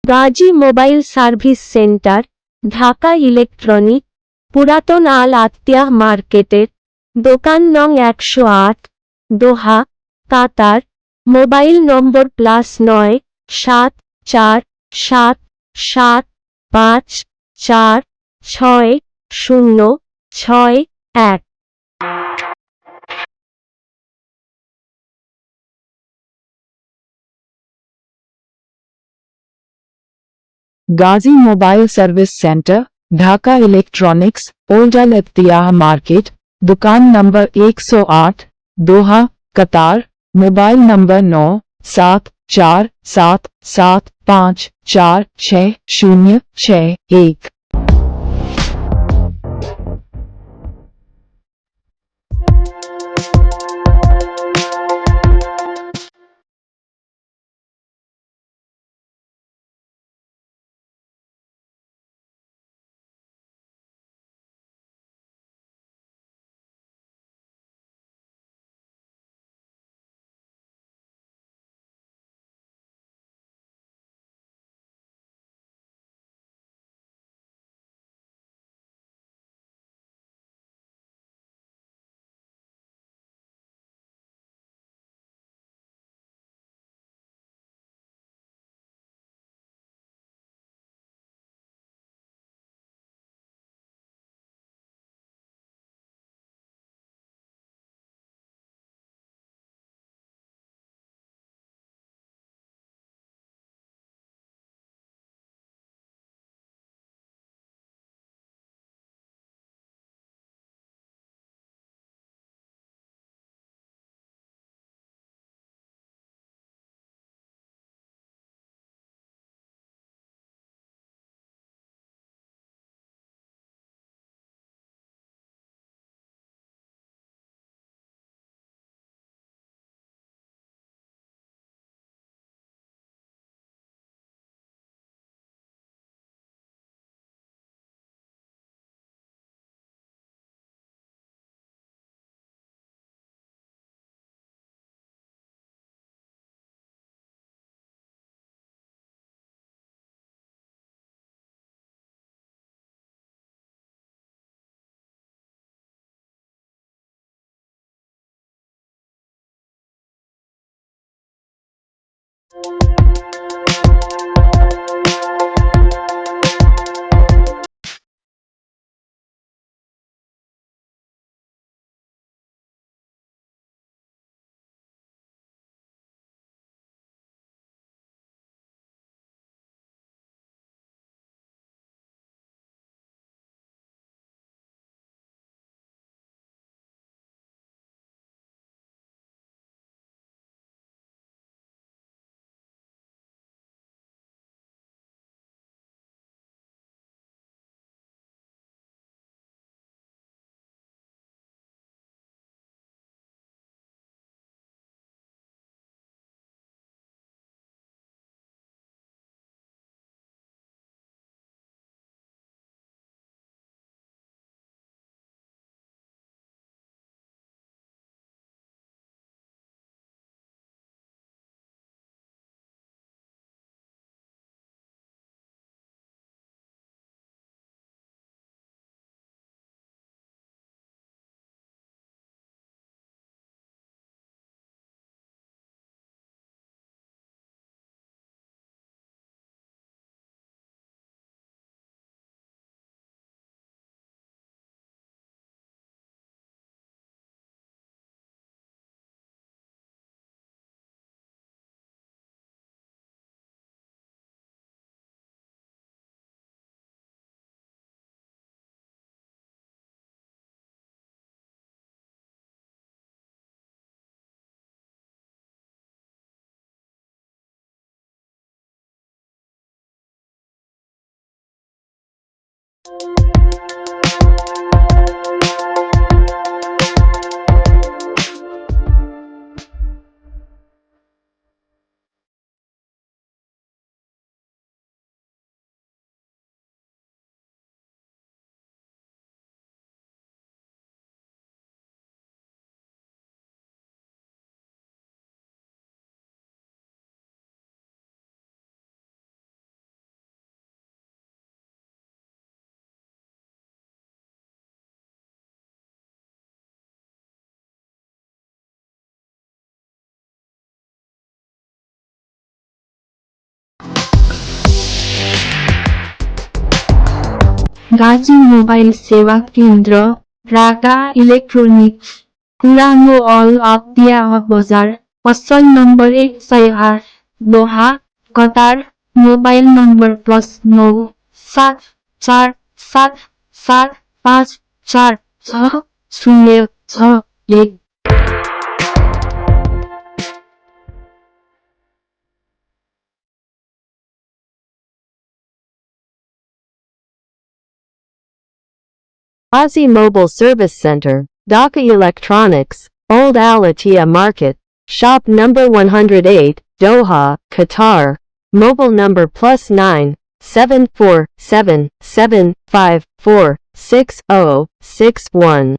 Gazi mobile service centre, Dhaka electronic, পুরাতন Al Attiyah মার্কেটের, দোকান নং 108, দোহা, কাতার। মোবাইল নম্বর +9 7 4 7 7 5 4 6 0 6 1। Gazi mobile service centre, Dhaka electronics, old Al Attiyah market, दुकान number 108, Doha, Qatar. Mobile number 9 7 4 7 5 4 6 0 6 1। Gazi mobile सेवा केंद्र, ढाका इलेक्ट्रॉनिक्स, पुरानो अल आत्या बजार, फसल number 108, Doha, Qatar, mobile number +9 7 4 7 7 5 4 6 0 6 1। Gazi Mobile Service Center, Dhaka Electronics, Old Al Attiyah Market, Shop number 108, Doha, Qatar. Mobile number +9 7 4 7 7 5 4 6 0 6 1.